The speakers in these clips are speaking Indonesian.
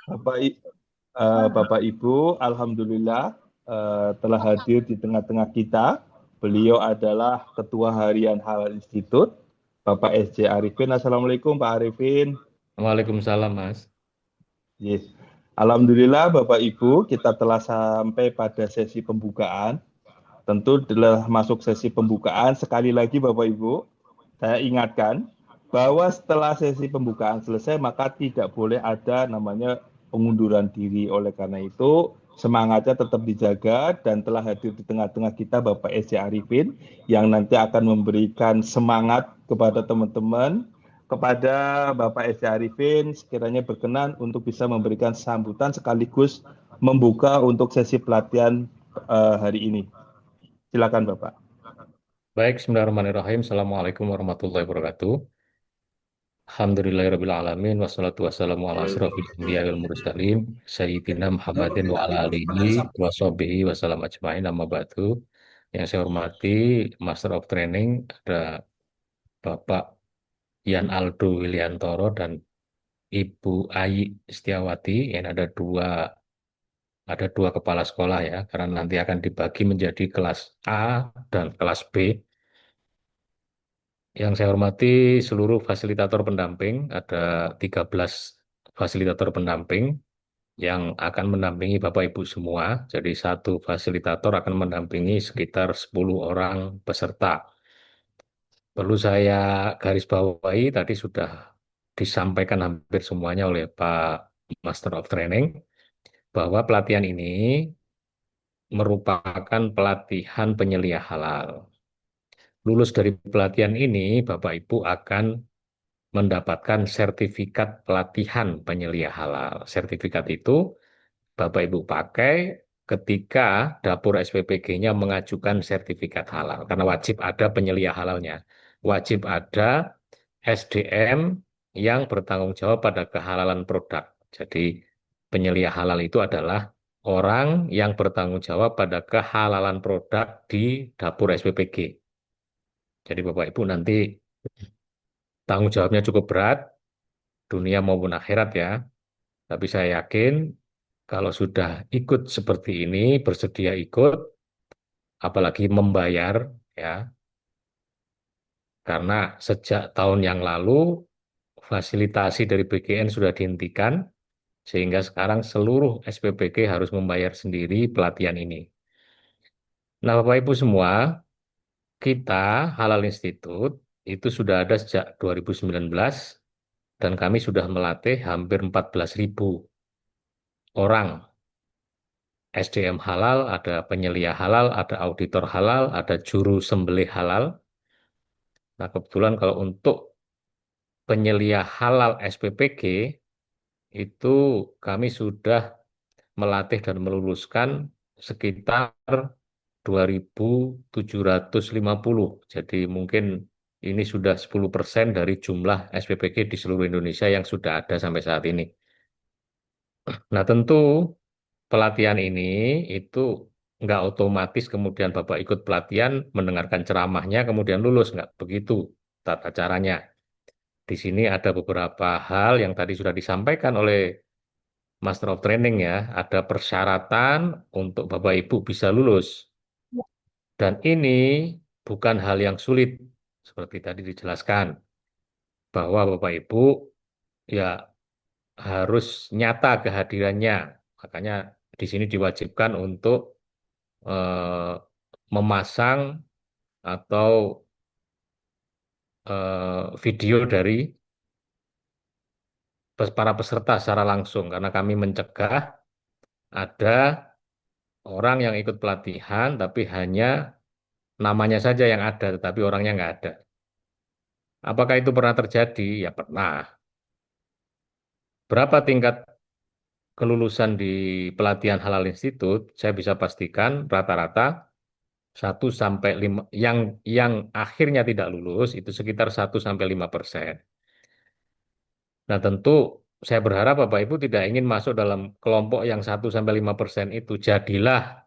Bapak, Bapak Ibu, Alhamdulillah telah hadir di tengah-tengah kita. Beliau adalah Ketua Harian Halal Institute, Bapak S.J. Arifin. Assalamualaikum Pak Arifin. Waalaikumsalam, Mas. Yes. Alhamdulillah Bapak Ibu, kita telah sampai pada sesi pembukaan. Tentu telah masuk sesi pembukaan. Sekali lagi Bapak Ibu, saya ingatkan bahwa setelah sesi pembukaan selesai maka tidak boleh ada namanya pengunduran diri. Oleh karena itu semangatnya tetap dijaga dan telah hadir di tengah-tengah kita Bapak S.J. Arifin yang nanti akan memberikan semangat kepada teman-teman. Kepada Bapak S.J. Arifin sekiranya berkenan untuk bisa memberikan sambutan sekaligus membuka untuk sesi pelatihan hari ini. Silakan Bapak. Baik, bismillahirrahmanirrahim. Assalamualaikum warahmatullahi wabarakatuh. Alhamdulillahirrahmanirrahim. Wassalatu wassalamu ala asrafil anbiya wal mursalin. Sayyidina Muhammadin wa ala alihi wa sahbihi wa salam ajma'in. Amma ba'du. Yang saya hormati, Master of Training, ada Bapak Yan Aldo Wiliantoro dan Ibu Ayi Setiawati. Yang ada dua kepala sekolah ya, karena nanti akan dibagi menjadi kelas A dan kelas B. Yang saya hormati seluruh fasilitator pendamping, ada 13 fasilitator pendamping yang akan mendampingi Bapak Ibu semua. Jadi satu fasilitator akan mendampingi sekitar 10 orang peserta. Perlu saya garis bawahi, tadi sudah disampaikan hampir semuanya oleh Pak Master of Training, bahwa pelatihan ini merupakan pelatihan penyelia halal. Lulus dari pelatihan ini, Bapak Ibu akan mendapatkan sertifikat pelatihan penyelia halal. Sertifikat itu Bapak Ibu pakai ketika dapur SPPG-nya mengajukan sertifikat halal. Karena wajib ada penyelia halalnya. Wajib ada SDM yang bertanggung jawab pada kehalalan produk. Jadi penyelia halal itu adalah orang yang bertanggung jawab pada kehalalan produk di dapur SPPG. Jadi Bapak Ibu nanti tanggung jawabnya cukup berat, dunia maupun akhirat ya. Tapi saya yakin kalau sudah ikut seperti ini, bersedia ikut, apalagi membayar, ya, karena sejak tahun yang lalu fasilitasi dari BGN sudah dihentikan, sehingga sekarang seluruh SPPG harus membayar sendiri pelatihan ini. Nah, Bapak Ibu semua, kita Halal Institute itu sudah ada sejak 2019 dan kami sudah melatih hampir 14.000 orang. SDM halal, ada penyelia halal, ada auditor halal, ada juru sembelih halal. Nah, kebetulan kalau untuk penyelia halal SPPG, itu kami sudah melatih dan meluluskan sekitar 2.750. Jadi mungkin ini sudah 10% dari jumlah SPPG di seluruh Indonesia yang sudah ada sampai saat ini. Nah, tentu pelatihan ini itu nggak otomatis kemudian Bapak ikut pelatihan, mendengarkan ceramahnya, kemudian lulus. Nggak begitu tata caranya. Di sini ada beberapa hal yang tadi sudah disampaikan oleh Master of Training ya. Ada persyaratan untuk Bapak Ibu bisa lulus. Dan ini bukan hal yang sulit, seperti tadi dijelaskan, bahwa Bapak Ibu ya harus nyata kehadirannya. Makanya di sini diwajibkan untuk memasang atau video dari para peserta secara langsung karena kami mencegah ada orang yang ikut pelatihan tapi hanya namanya saja yang ada tetapi orangnya nggak ada. Apakah itu pernah terjadi? Ya pernah. Berapa tingkat kelulusan di pelatihan Halal Institute? Saya bisa pastikan rata-rata 1 sampai 5 yang akhirnya tidak lulus itu sekitar 1 sampai 5%. Nah, tentu saya berharap Bapak Ibu tidak ingin masuk dalam kelompok yang 1 sampai 5% itu. Jadilah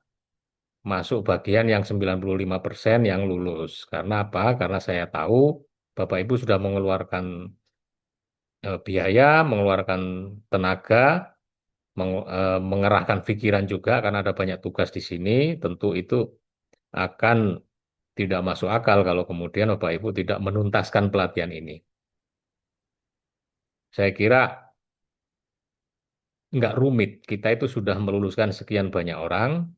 masuk bagian yang 95% yang lulus. Karena apa? Karena saya tahu Bapak Ibu sudah mengeluarkan biaya, mengeluarkan tenaga, mengerahkan pikiran juga karena ada banyak tugas di sini. Tentu itu akan tidak masuk akal kalau kemudian Bapak Ibu tidak menuntaskan pelatihan ini. Saya kira nggak rumit. Kita itu sudah meluluskan sekian banyak orang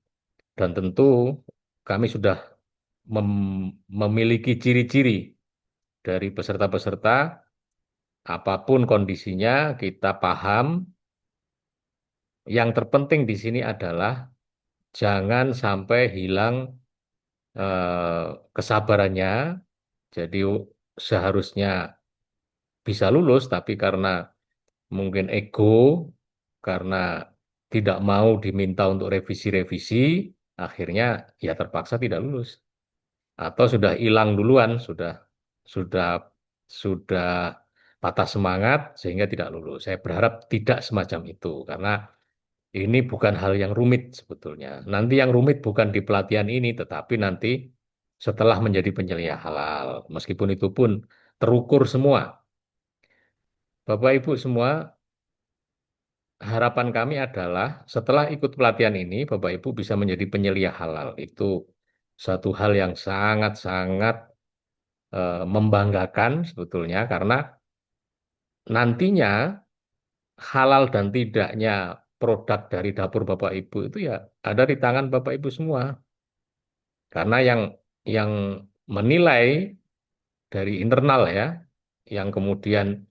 dan tentu kami sudah memiliki ciri-ciri dari peserta-peserta. Apapun kondisinya, kita paham. Yang terpenting di sini adalah jangan sampai hilang kesabarannya. Jadi seharusnya bisa lulus, tapi karena mungkin ego, karena tidak mau diminta untuk revisi-revisi, akhirnya ya terpaksa tidak lulus. Atau sudah hilang duluan, sudah sudah patah semangat sehingga tidak lulus. Saya berharap tidak semacam itu, karena ini bukan hal yang rumit sebetulnya. Nanti yang rumit bukan di pelatihan ini, tetapi nanti setelah menjadi penyelia halal. Meskipun itu pun terukur semua. Bapak Ibu semua, harapan kami adalah setelah ikut pelatihan ini, Bapak Ibu bisa menjadi penyelia halal. Itu satu hal yang sangat-sangat membanggakan sebetulnya, karena nantinya halal dan tidaknya produk dari dapur Bapak Ibu itu ya ada di tangan Bapak Ibu semua. Karena yang menilai dari internal ya, yang kemudian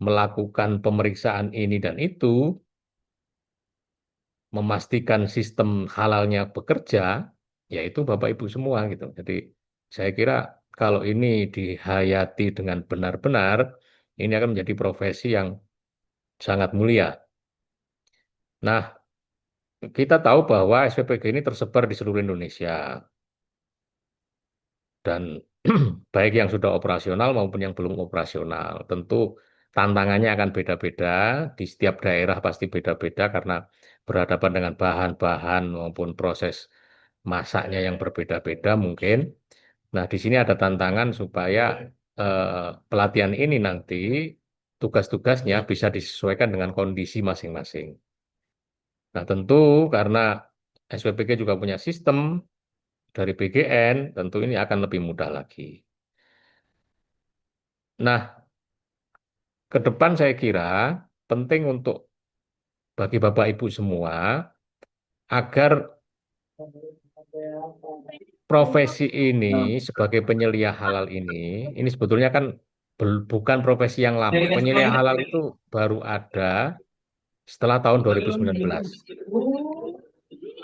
melakukan pemeriksaan ini dan itu, memastikan sistem halalnya bekerja, yaitu Bapak Ibu semua gitu. Jadi saya kira kalau ini dihayati dengan benar-benar, ini akan menjadi profesi yang sangat mulia. Nah, kita tahu bahwa SPPG ini tersebar di seluruh Indonesia dan baik yang sudah operasional maupun yang belum operasional. Tentu tantangannya akan beda-beda, di setiap daerah pasti beda-beda karena berhadapan dengan bahan-bahan maupun proses masaknya yang berbeda-beda mungkin. Nah, di sini ada tantangan supaya pelatihan ini nanti tugas-tugasnya bisa disesuaikan dengan kondisi masing-masing. Nah, tentu karena SPPG juga punya sistem dari BGN, tentu ini akan lebih mudah lagi. Nah, ke depan saya kira penting untuk bagi Bapak Ibu semua agar profesi ini sebagai penyelia halal ini sebetulnya kan bukan profesi yang lama. Penyelia halal itu baru ada setelah tahun 2019.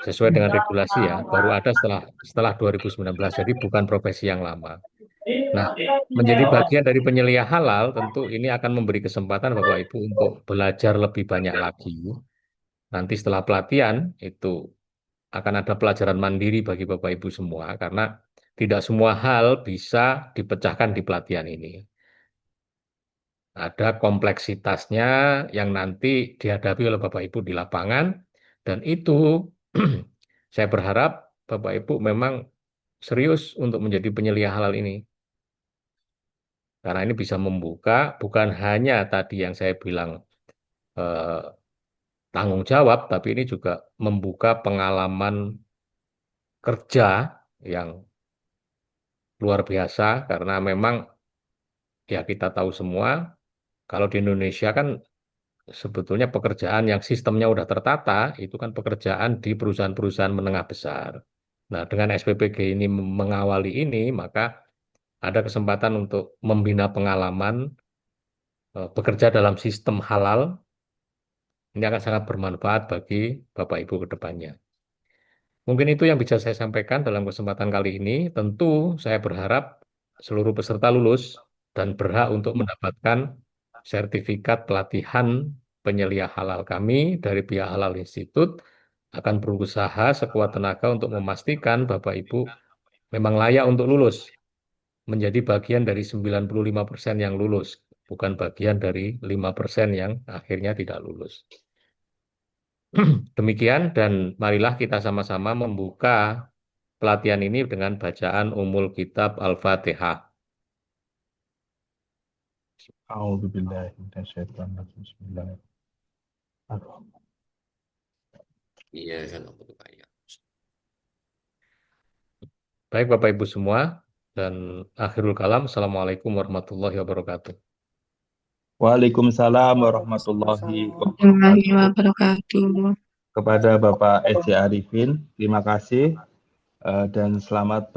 Sesuai dengan regulasi ya, baru ada setelah 2019. Jadi bukan profesi yang lama. Nah, menjadi bagian dari penyelia halal tentu ini akan memberi kesempatan Bapak Ibu untuk belajar lebih banyak lagi. Nanti setelah pelatihan itu akan ada pelajaran mandiri bagi Bapak Ibu semua karena tidak semua hal bisa dipecahkan di pelatihan ini. Ada kompleksitasnya yang nanti dihadapi oleh Bapak Ibu di lapangan dan itu saya berharap Bapak Ibu memang serius untuk menjadi penyelia halal ini. Karena ini bisa membuka bukan hanya tadi yang saya bilang eh, tanggung jawab, tapi ini juga membuka pengalaman kerja yang luar biasa karena memang ya kita tahu semua kalau di Indonesia kan sebetulnya pekerjaan yang sistemnya udah tertata itu kan pekerjaan di perusahaan-perusahaan menengah besar. Nah, dengan SPPG ini mengawali ini, maka ada kesempatan untuk membina pengalaman bekerja dalam sistem halal. Ini akan sangat bermanfaat bagi Bapak Ibu ke depannya. Mungkin itu yang bisa saya sampaikan dalam kesempatan kali ini. Tentu saya berharap seluruh peserta lulus dan berhak untuk mendapatkan sertifikat pelatihan penyelia halal kami dari pihak Halal Institute akan berusaha sekuat tenaga untuk memastikan Bapak Ibu memang layak untuk lulus, menjadi bagian dari 95% yang lulus, bukan bagian dari 5% yang akhirnya tidak lulus. Demikian dan marilah kita sama-sama membuka pelatihan ini dengan bacaan Ummul Kitab Al-Fatihah. A'udzubillahi minasyaitonir rajim. Bismillahirrahmanirrahim. Iya kan. Baik Bapak Ibu semua, dan akhirul kalam, Assalamualaikum warahmatullahi wabarakatuh. Waalaikumsalam warahmatullahi Warahmatullahi wabarakatuh. wabarakatuh. Kepada Bapak Eci Arifin, terima kasih dan selamat